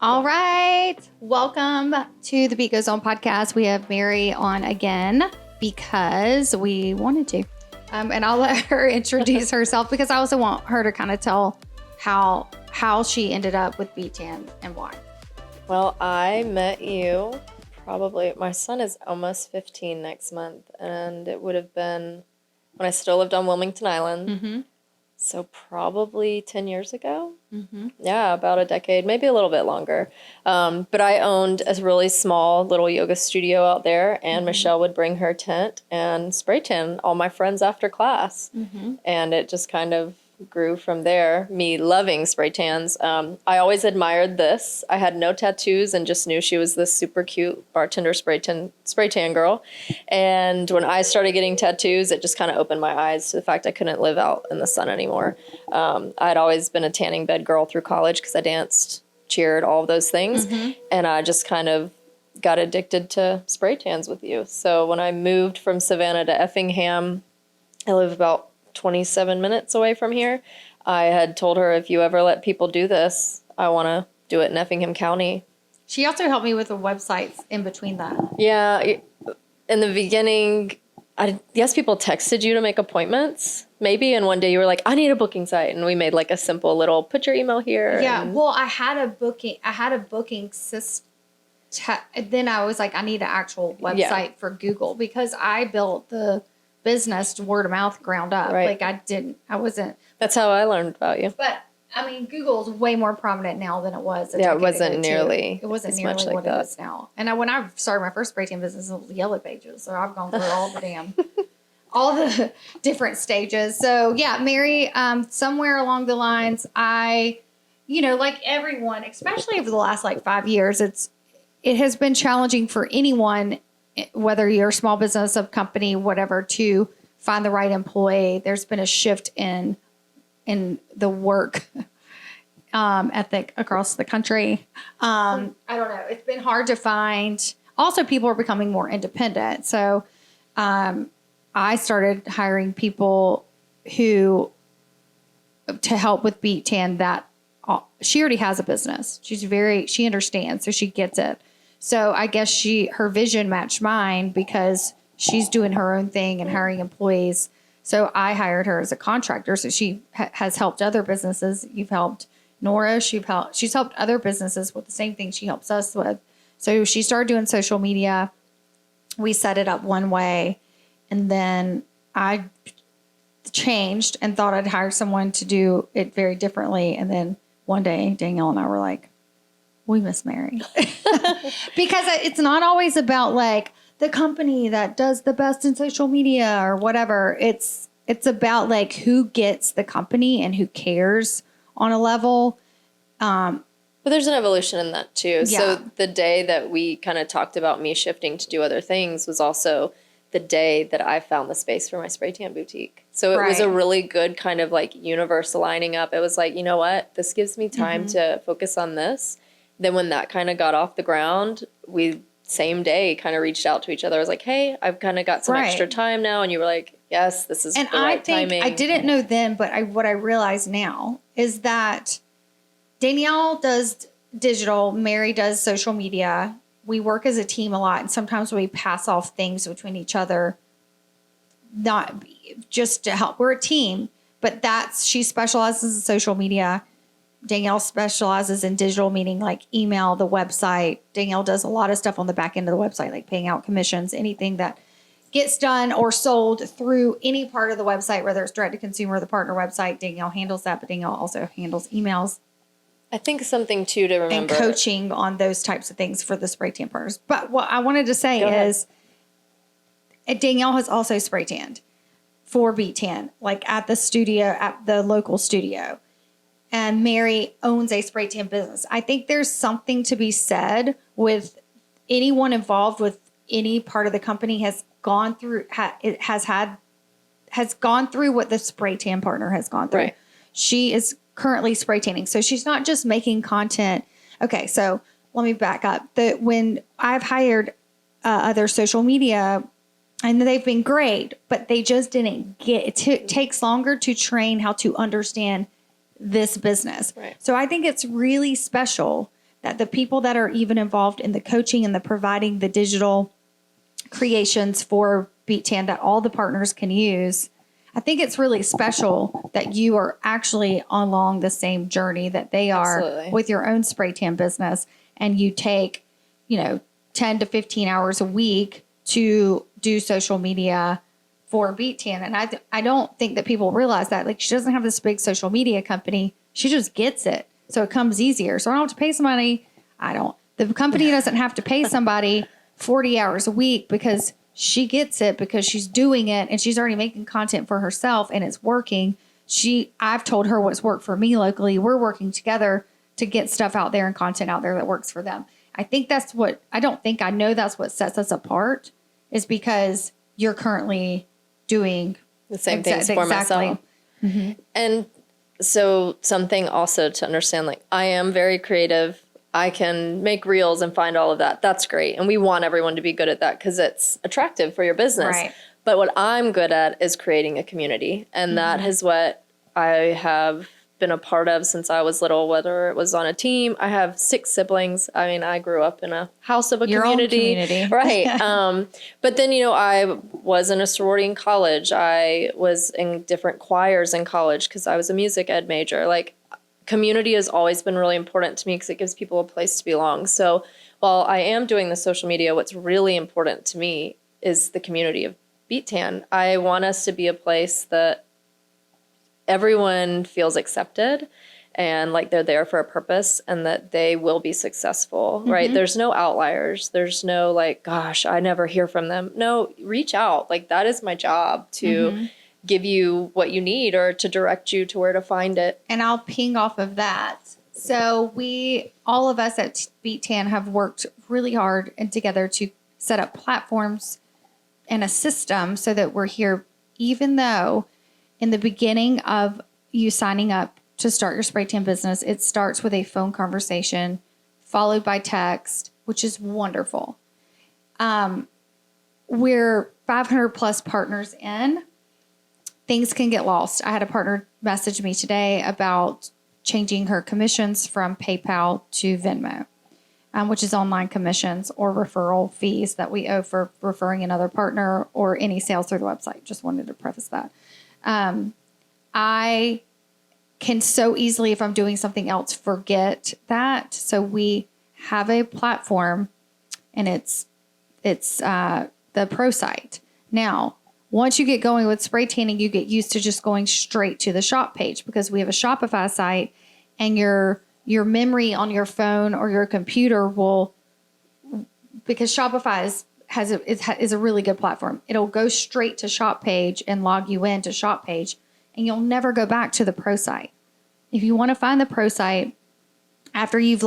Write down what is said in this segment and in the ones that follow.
All right. Welcome to the Beet Goes On podcast. We have Mary on again because we wanted to. And I'll let her introduce herself because I also want her to kind of tell how she ended up with Beettan and why. Well, I met you probably, my son is almost 15 next month, and it would have been when I still lived on Wilmington Island. Mm-hmm. So probably 10 years ago. Mm-hmm. Yeah, about a decade, maybe a little bit longer. But I owned a really small little yoga studio out there, and Michelle would bring her tent and spray tan all my friends after class. Mm-hmm. And it just kind of grew from there, me loving spray tans. I always admired this. I had no tattoos and just knew she was this super cute bartender spray tan girl. And when I started getting tattoos, it just kind of opened my eyes to the fact I couldn't live out in the sun anymore. I'd always been a tanning bed girl through college because I danced, cheered, all of those things. Mm-hmm. And I just kind of got addicted to spray tans with you. So when I moved from Savannah to Effingham, I live about 27 minutes away from here. I had told her, if you ever let people do this, I want to do it in Effingham County. She also helped me with the websites in between that. Yeah. In the beginning, I guess people texted you to make appointments, maybe. And one day you were like, I need a booking site. And we made like a simple little, put your email here. Yeah. Well, I had a booking system. Then I was like, I need an actual website for Google because I built the business word of mouth ground up. Right. Like I wasn't. That's how I learned about you. But I mean, Google's way more prominent now than it was. It wasn't nearly. It wasn't nearly what it is now. And when I started my first spray tan business, it was Yellow Pages. So I've gone through all the different stages. So yeah, Mary, somewhere along the lines, like everyone, especially over the last 5 years, it has been challenging for anyone, whether you're a small business, a company, whatever, to find the right employee. There's been a shift in the work ethic across the country. I don't know. It's been hard to find. Also, people are becoming more independent. So I started hiring people to help with Beettan that she already has a business. She understands, so she gets it. So I guess her vision matched mine because she's doing her own thing and hiring employees. So I hired her as a contractor. So she has helped other businesses. You've helped Nora. She's helped other businesses with the same thing she helps us with. So she started doing social media. We set it up one way. And then I changed and thought I'd hire someone to do it very differently. And then one day, Danielle and I were like, we miss Mary. Because it's not always about the company that does the best in social media or whatever. It's about who gets the company and who cares on a level. But there's an evolution in that too. Yeah. So the day that we kind of talked about me shifting to do other things was also the day that I found the space for my spray tan boutique. So it was a really good kind of universe lining up. It was like, you know what? This gives me time to focus on this. Then when that kind of got off the ground, we same day kind of reached out to each other. I was like, hey, I've kind of got some extra time now. And you were like, yes, this is the right timing. I didn't know then, but what I realize now is that Danielle does digital, Mary does social media. We work as a team a lot, and sometimes we pass off things between each other, not just to help. We're a team, but she specializes in social media. Danielle specializes in digital, meaning email, the website. Danielle does a lot of stuff on the back end of the website, paying out commissions, anything that gets done or sold through any part of the website, whether it's direct to consumer or the partner website. Danielle handles that, but Danielle also handles emails. I think something too to remember. And coaching on those types of things for the spray tan partners. But what I wanted to say is Danielle has also spray tanned for Beettan, at the studio, at the local studio. And Mary owns a spray tan business. I think there's something to be said with anyone involved with any part of the company has gone through, has gone through what the spray tan partner has gone through. Right. She is currently spray tanning. So she's not just making content. Okay. So let me back up. When I've hired other social media, and they've been great, but they just didn't get it. Takes longer to train how to understand this business. Right. So I think it's really special that the people that are even involved in the coaching and the providing the digital creations for Beettan that all the partners can use, I think it's really special that you are actually along the same journey that they are. Absolutely. With your own spray tan business, and you take, 10 to 15 hours a week to do social media for Beettan. And I don't think that people realize that. Like, she doesn't have this big social media company. She just gets it. So it comes easier. So I don't have to pay somebody. The company doesn't have to pay somebody 40 hours a week because she gets it, because she's doing it and she's already making content for herself and it's working. I've told her what's worked for me locally. We're working together to get stuff out there and content out there that works for them. I know that's what sets us apart, is because you're currently doing the same things for myself. Mm-hmm. And so something also to understand, like, I am very creative. I can make reels and find all of that. That's great. And we want everyone to be good at that because it's attractive for your business. Right. But what I'm good at is creating a community. And that is what I have been a part of since I was little, whether it was on a team. I have 6 siblings. I mean, I grew up in a house of a community. Right. But then, I was in a sorority in college. I was in different choirs in college because I was a music ed major. Like, community has always been really important to me because it gives people a place to belong. So while I am doing the social media, what's really important to me is the community of Beettan. I want us to be a place that everyone feels accepted and like they're there for a purpose and that they will be successful, right? There's no outliers. There's no like, gosh, I never hear from them. No, reach out. Like, that is my job to give you what you need or to direct you to where to find it. And I'll ping off of that. So all of us at Beettan have worked really hard and together to set up platforms and a system so that we're here, even though in the beginning of you signing up to start your spray tan business, it starts with a phone conversation followed by text, which is wonderful. We're 500 plus partners in. Things can get lost. I had a partner message me today about changing her commissions from PayPal to Venmo, which is online commissions or referral fees that we owe for referring another partner or any sales through the website. Just wanted to preface that. I can so easily, if I'm doing something else, forget that. So we have a platform, and it's the Pro site. Now, once you get going with spray tanning, you get used to just going straight to the shop page because we have a Shopify site, and your memory on your phone or your computer will, because Shopify is a really good platform. It'll go straight to shop page and log you in to shop page, and you'll never go back to the Pro site. If you want to find the Pro site after you've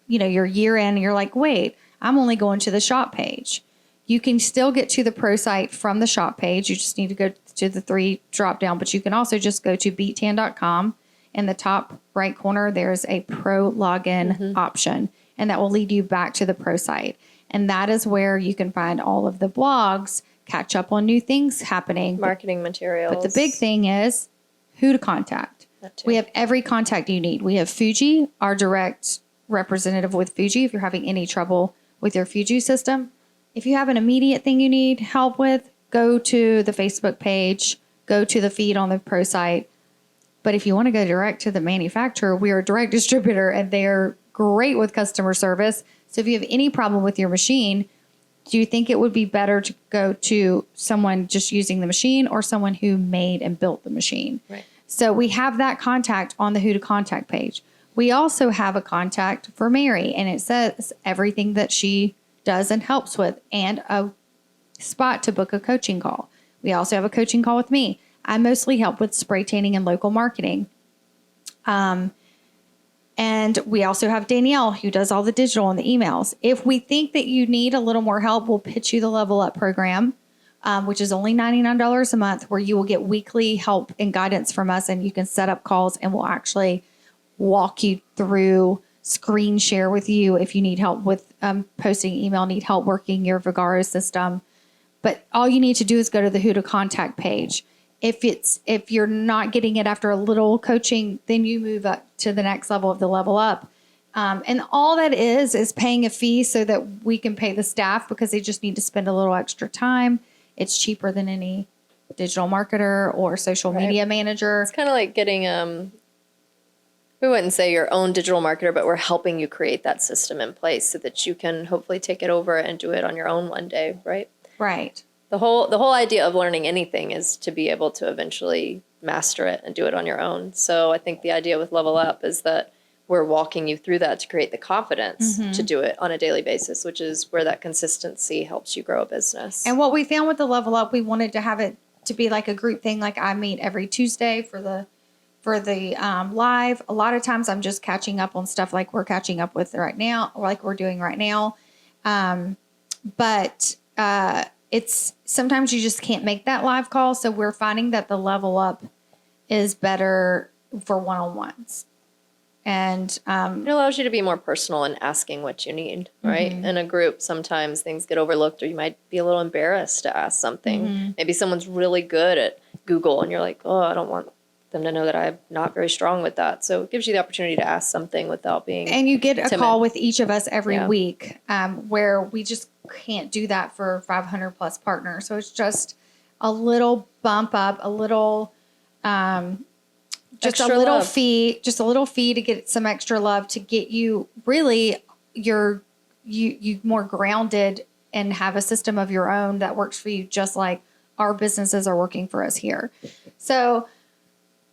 your year in and you're like, wait, I'm only going to the shop page. You can still get to the Pro site from the shop page. You just need to go to the 3 drop down, but you can also just go to beettan.com. In the top right corner, there's a Pro login option, and that will lead you back to the Pro site. And that is where you can find all of the blogs, catch up on new things happening. Marketing materials. But the big thing is who to contact. We have every contact you need. We have Fuji, our direct representative with Fuji, if you're having any trouble with your Fuji system. If you have an immediate thing you need help with, go to the Facebook page, go to the feed on the Pro site. But if you want to go direct to the manufacturer, we are a direct distributor, and they're great with customer service. So if you have any problem with your machine, do you think it would be better to go to someone just using the machine or someone who made and built the machine? Right. So we have that contact on the Who to Contact page. We also have a contact for Mary, and it says everything that she does and helps with, and a spot to book a coaching call. We also have a coaching call with me. I mostly help with spray tanning and local marketing. And we also have Danielle, who does all the digital and the emails. If we think that you need a little more help, we'll pitch you the Level Up program, which is only $99 a month, where you will get weekly help and guidance from us, and you can set up calls, and we'll actually walk you through, screen share with you if you need help with posting email, need help working your Vagaro system. But all you need to do is go to the Who to Contact page. If you're not getting it after a little coaching, then you move up to the next level of the Level Up. And all that is paying a fee so that we can pay the staff because they just need to spend a little extra time. It's cheaper than any digital marketer or social media manager. It's kind of like getting, we wouldn't say your own digital marketer, but we're helping you create that system in place so that you can hopefully take it over and do it on your own one day, right? Right. The whole idea of learning anything is to be able to eventually master it and do it on your own. So I think the idea with Level Up is that we're walking you through that to create the confidence to do it on a daily basis, which is where that consistency helps you grow a business. And what we found with the Level Up, we wanted to have it to be like a group thing. Like I meet every Tuesday for the live. A lot of times I'm just catching up on stuff like we're catching up with right now, or like we're doing right now. But it's sometimes you just can't make that live call. So we're finding that the Level Up is better for one-on-ones. And it allows you to be more personal in asking what you need, right? In a group, sometimes things get overlooked, or you might be a little embarrassed to ask something. Maybe someone's really good at Google and you're like, oh, I don't want them to know that I'm not very strong with that. So it gives you the opportunity to ask something without being And you get a timid. call with each of us every week, where we just can't do that for 500 plus partners. So it's just a little bump up, a little, just Extra a little love. fee, to get some extra love, to get you really you more grounded and have a system of your own that works for you, just like our businesses are working for us here. So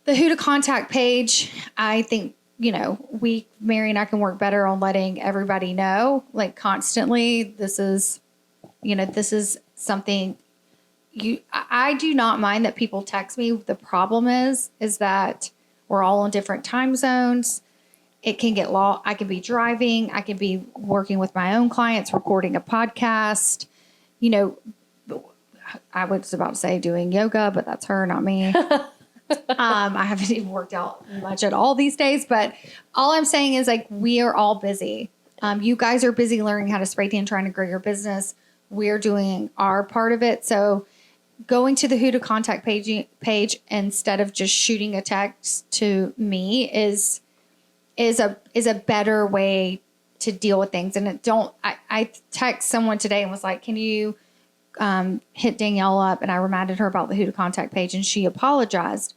the who to contact page, I think, Mary and I can work better on letting everybody know, like constantly, this is something I do not mind that people text me. The problem is that we're all in different time zones. It can get long. I could be driving. I could be working with my own clients, recording a podcast. I was about to say doing yoga, but that's her, not me. I haven't even worked out much at all these days, but all I'm saying is like, we are all busy. You guys are busy learning how to spray tan, trying to grow your business. We're doing our part of it. So going to the who to contact page instead of just shooting a text to me is a better way to deal with things. And I text someone today and was like, can you hit Danielle up? And I reminded her about the who to contact page, and she apologized.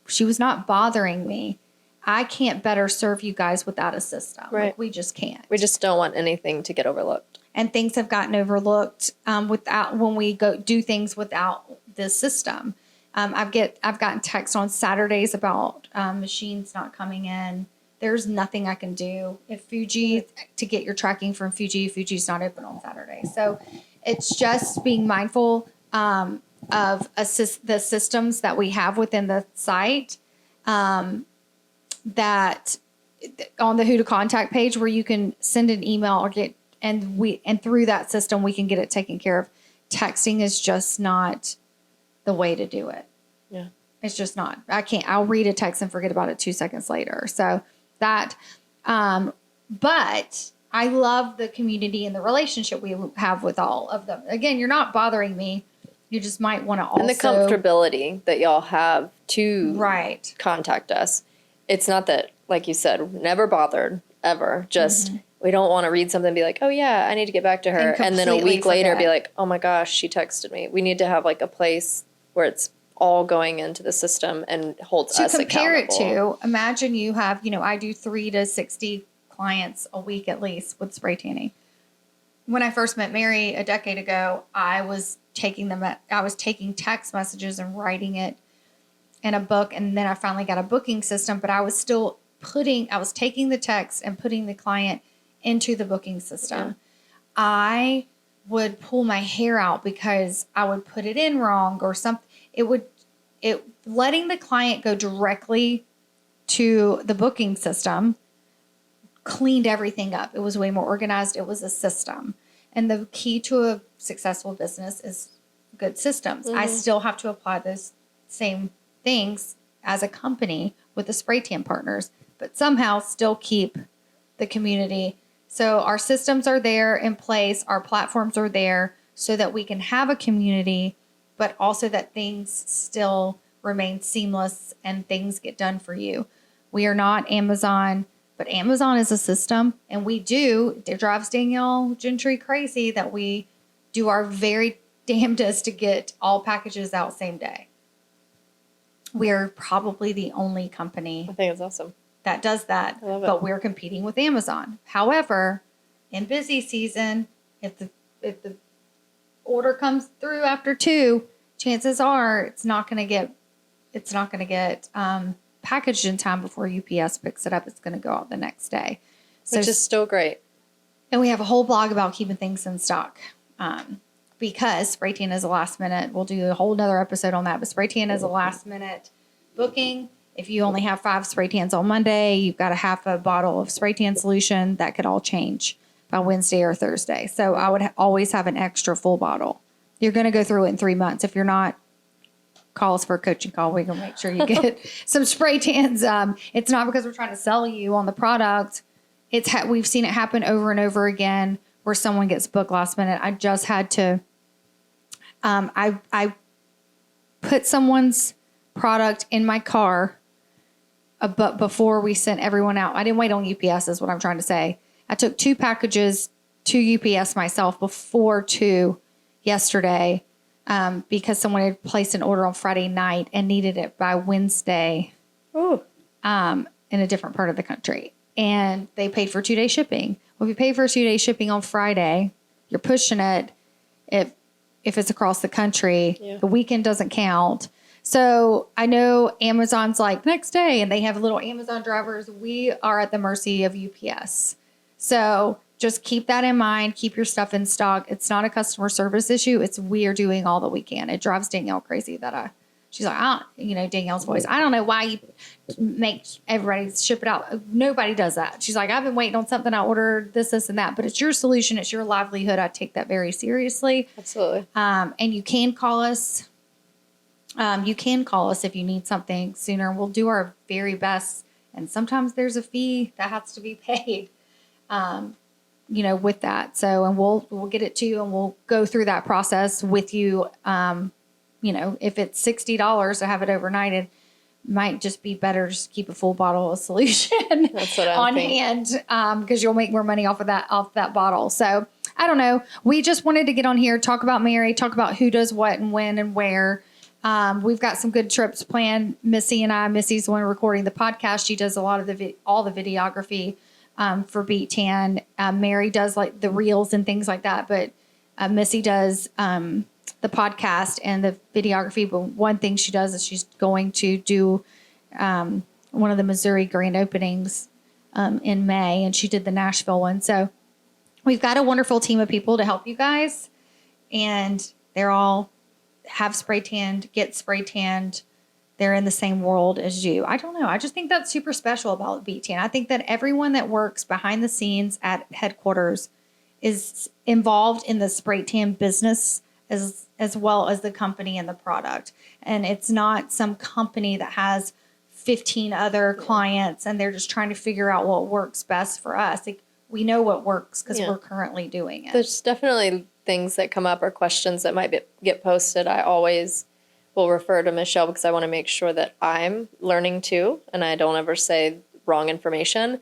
She was not bothering me. I can't better serve you guys without a system. Right. Like, we just can't. We just don't want anything to get overlooked. And things have gotten overlooked when we go do things without this system. I've gotten texts on Saturdays about machines not coming in. There's nothing I can do. If Fuji, to get your tracking from Fuji's not open on Saturday. So it's just being mindful of the systems that we have within the site, that on the who to contact page, where you can send an email or and through that system we can get it taken care of. Texting is just not the way to do it. Yeah. It's just not. I'll read a text and forget about it 2 seconds later. So that, but I love the community and the relationship we have with all of them. Again, you're not bothering me. You just might want to also. And the comfortability that y'all have to right. contact us. It's not that, like you said, never bothered, ever. Just, we don't want to read something and be like, oh yeah, I need to get back to her. And then a week later be like, oh my gosh, she texted me. We need to have like a place where it's all going into the system and holds us accountable. To compare it to, imagine you have, I do 30 to 60 clients a week at least with spray tanning. When I first met Mary a decade ago, I was taking text messages and writing it in a book. And then I finally got a booking system, but I was still taking the text and putting the client into the booking system. Yeah. I would pull my hair out because I would put it in wrong or something. Letting the client go directly to the booking system cleaned everything up. It was way more organized. It was a system. And the key to a successful business is good systems. I still have to apply those same things as a company with the spray tan partners, but somehow still keep the community. So our systems are there in place. Our platforms are there so that we can have a community, but also that things still remain seamless and things get done for you. We are not Amazon, But Amazon is a system, and it drives Danielle Gentry crazy that we do our very damnedest to get all packages out same day. We're probably the only company I think it's awesome that does that, I love it. but we're competing with Amazon. However, in busy season, if the order comes through after 2, chances are it's not going to get packaged in time before UPS picks it up. It's going to go out the next day. So, which is still great. and we have a whole blog about keeping things in stock. Because spray tan is a last minute. We'll do a whole nother episode on that. But spray tan is a last minute booking. If you only have 5 spray tans on Monday, you've got a half a bottle of spray tan solution. That could all change by Wednesday or Thursday. So I would always have an extra full bottle. You're going to go through it in 3 months. If you're not, call us for a coaching call. We can make sure you get some spray tans. It's not because we're trying to sell you on the product. We've seen it happen over and over again where someone gets booked last minute. I just had to. I put someone's product in my car, but before we sent everyone out. I didn't wait on UPS is what I'm trying to say. I took 2 packages to UPS myself before 2 yesterday because someone had placed an order on Friday night and needed it by Wednesday in a different part of the country. And they paid for 2-day shipping. Well, if you pay for 2-day shipping on Friday, you're pushing it. If it's across the country, the weekend doesn't count. So I know Amazon's like next day and they have little Amazon drivers. We are at the mercy of UPS. So just keep that in mind. Keep your stuff in stock. It's not a customer service issue. It's we're doing all that we can. It drives Danielle crazy that she's like, Danielle's voice. I don't know why you make everybody ship it out. Nobody does that. She's like, I've been waiting on something. I ordered this, and that, but it's your solution. It's your livelihood. I take that very seriously. Absolutely. And you can call us. If you need something sooner. We'll do our very best. And sometimes there's a fee that has to be paid, with that. So, and we'll get it to you and we'll go through that process with you. If it's $60 to have it overnighted, might just be better just keep a full bottle of solution That's what I'm on thinking. hand because you'll make more money off that bottle. So I don't know. We just wanted to get on here, talk about Mary, talk about who does what and when and where. We've got some good trips planned. Missy and I. Missy's the one recording the podcast. She does a lot of all the videography for Beettan. Mary does like the reels and things like that, but Missy does the podcast and the videography. But one thing she does is she's going to do one of the Missouri grand openings in May, and she did the Nashville one. So we've got a wonderful team of people to help you guys, and they're all have spray tanned, get spray tanned. They're in the same world as you. I don't know. I just think that's super special about Beettan. I think that everyone that works behind the scenes at headquarters is involved in the spray tan business as well as the company and the product. And it's not some company that has 15 other clients and they're just trying to figure out what works best for us. Like, we know what works because we're currently doing it. There's definitely things that come up or questions that might get posted. I always will refer to Michelle because I want to make sure that I'm learning too and I don't ever say wrong information.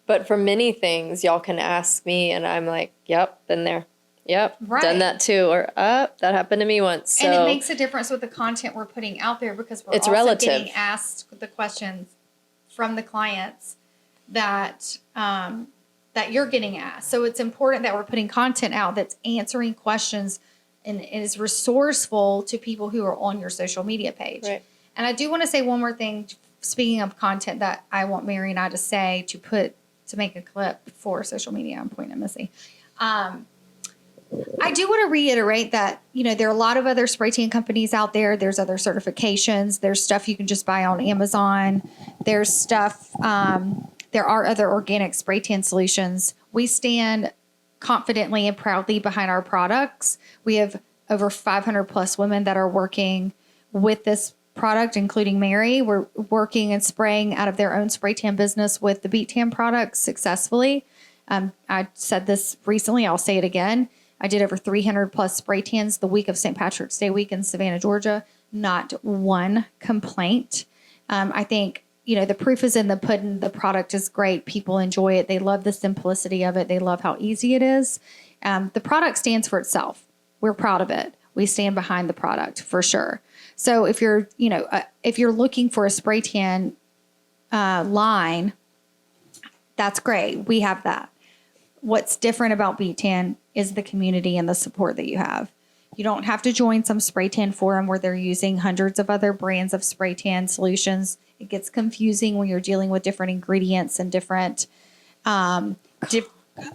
But for many things, y'all can ask me and I'm like, yep, been there. Yep, done that too. Or, that happened to me once. So. And it makes a difference with the content we're putting out there because we're also relative. Getting asked the questions from the clients that that you're getting asked. So it's important that we're putting content out that's answering questions and is resourceful to people who are on your social media page. Right. And I do want to say one more thing, speaking of content that I want Mary and I to say, to make a clip for social media. I'm pointing at Missy. I do want to reiterate that, there are a lot of other spray tan companies out there. There's other certifications. There's stuff you can just buy on Amazon. There's stuff, there are other organic spray tan solutions. We stand confidently and proudly behind our products. We have over 500 plus women that are working with this product, including Mary. We're working and spraying out of their own spray tan business with the Beettan products successfully. I said this recently. I'll say it again. I did over 300 plus spray tans the week of St. Patrick's Day week in Savannah, Georgia. Not one complaint. I think, the proof is in the pudding. The product is great. People enjoy it. They love the simplicity of it. They love how easy it is. The product stands for itself. We're proud of it. We stand behind the product for sure. So if you're, if you're looking for a spray tan line, that's great. We have that. What's different about Beettan is the community and the support that you have. You don't have to join some spray tan forum where they're using hundreds of other brands of spray tan solutions. It gets confusing when you're dealing with different ingredients and different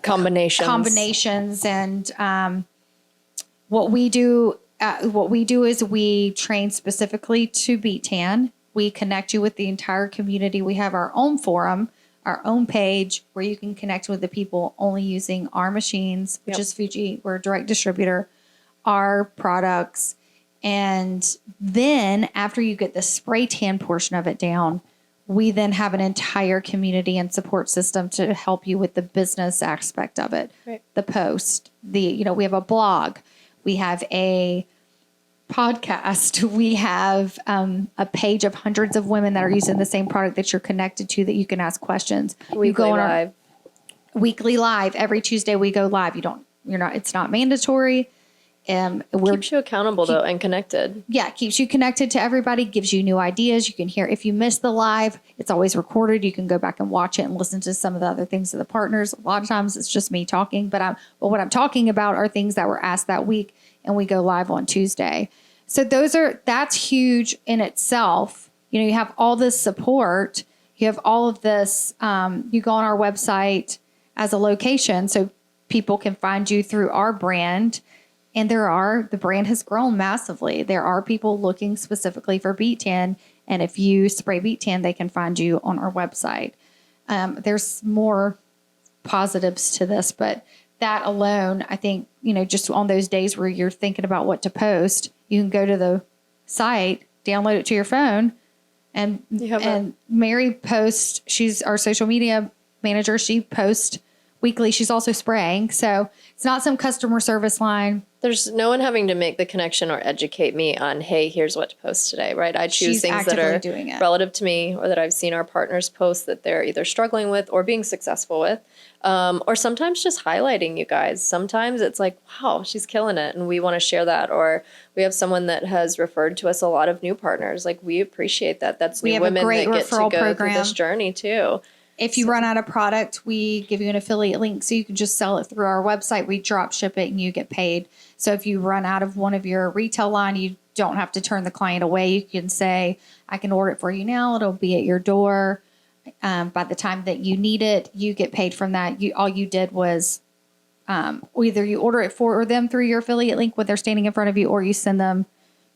combinations. And what we do is we train specifically to Beettan. We connect you with the entire community. We have our own forum, our own page where you can connect with the people only using our machines, which is Fuji. We're a direct distributor, our products. And then after you get the spray tan portion of it down, we then have an entire community and support system to help you with the business aspect of it. Right. The post, we have a blog, we have a podcast, we have a page of hundreds of women that are using the same product that you're connected to that you can ask questions. Weekly live. Weekly live. Every Tuesday we go live. It's not mandatory. Keeps you accountable though and connected. Yeah, keeps you connected to everybody, gives you new ideas. You can hear, if you miss the live, it's always recorded. You can go back and watch it and listen to some of the other things of the partners. A lot of times it's just me talking, but what I'm talking about are things that were asked that week, and we go live on Tuesday. So that's huge in itself. You have all this support. You have all of this. You go on our website as a location so people can find you through our brand. And the brand has grown massively. There are people looking specifically for Beettan. And if you spray Beettan, they can find you on our website. There's more positives to this, but that alone, I think, just on those days where you're thinking about what to post, you can go to the site, download it to your phone, and Mary posts. She's our social media manager. She posts weekly. She's also spraying. So it's not some customer service line. There's no one having to make the connection or educate me on, hey, here's what to post today, right? I choose things that are relative to me or that I've seen our partners post that they're either struggling with or being successful with, or sometimes just highlighting you guys. Sometimes it's like, wow, she's killing it, and we want to share that. Or we have someone that has referred to us a lot of new partners. Like, we appreciate that. That's new women that get to go through this journey too. If you run out of product, we give you an affiliate link so you can just sell it through our website. We drop ship it and you get paid. So if you run out of one of your retail line, you don't have to turn the client away. You can say, I can order it for you now. It'll be at your door. By the time that you need it, you get paid from that. All you did was either you order it for them through your affiliate link when they're standing in front of you, or you send them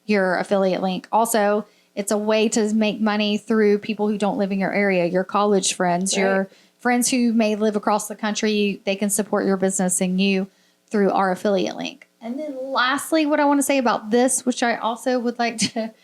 your affiliate link. Also, it's a way to make money through people who don't live in your area, your college friends, right. Your friends who may live across the country. They can support your business and you through our affiliate link. And then lastly, what I want to say about this, which I also would like to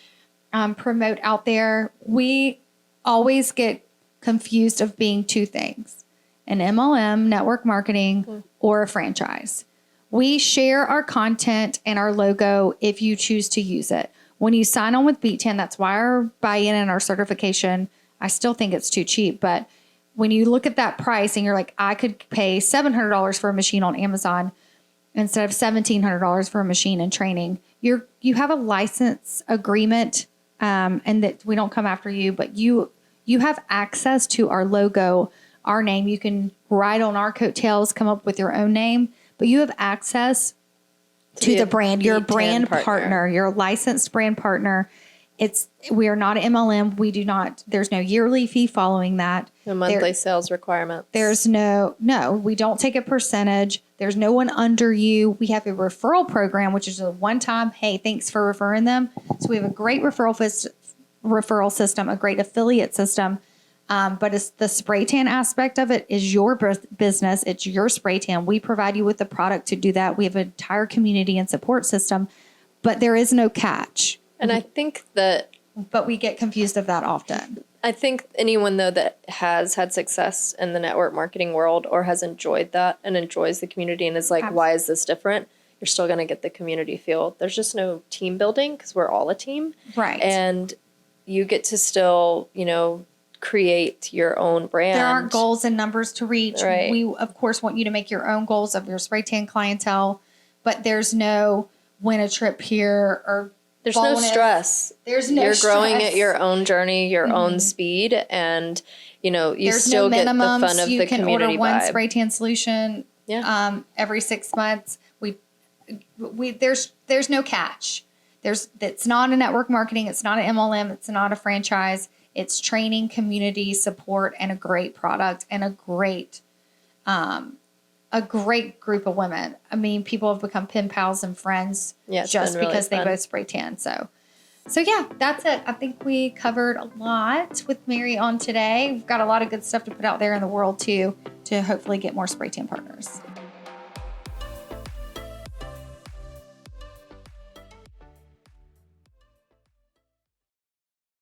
promote out there, we always get confused of being two things, an MLM, network marketing, or a franchise. We share our content and our logo if you choose to use it. When you sign on with Beettan, that's why our buy-in and our certification, I still think it's too cheap. But when you look at that price and you're like, I could pay $700 for a machine on Amazon instead of $1,700 for a machine and training, you have a license agreement, and that we don't come after you, but you have access to our logo, our name. You can ride on our coattails, come up with your own name, but you have access to the brand. You're a brand partner. You're a licensed brand partner. We are not an MLM. There's no yearly fee following that. No monthly sales requirements. There's no, we don't take a percentage. There's no one under you. We have a referral program, which is a one-time, hey, thanks for referring them. So we have a great referral system, a great affiliate system. But it's the spray tan aspect of it is your business. It's your spray tan. We provide you with the product to do that. We have an entire community and support system, but there is no catch. And I think but we get confused of that often. I think anyone though that has had success in the network marketing world or has enjoyed that and enjoys the community and is like, Absolutely. Why is this different? You're still going to get the community feel. There's just no team building because we're all a team. Right. And you get to still, create your own brand. There aren't goals and numbers to reach. Right. We, of course, want you to make your own goals of your spray tan clientele, but there's no win a trip here or there's bonus. no stress. There's no You're stress. growing at your own journey, your own speed, and you There's still no get the minimums. fun of You the can community order one vibe. spray tan solution every 6 months. There's no catch. It's not a network marketing. It's not an MLM. It's not a franchise. It's training, community support, and a great product and a great group of women. I mean, people have become pen pals and friends just really because fun. they both spray tan. So yeah, that's it. I think we covered a lot with Mary on today. We've got a lot of good stuff to put out there in the world too, to hopefully get more spray tan partners.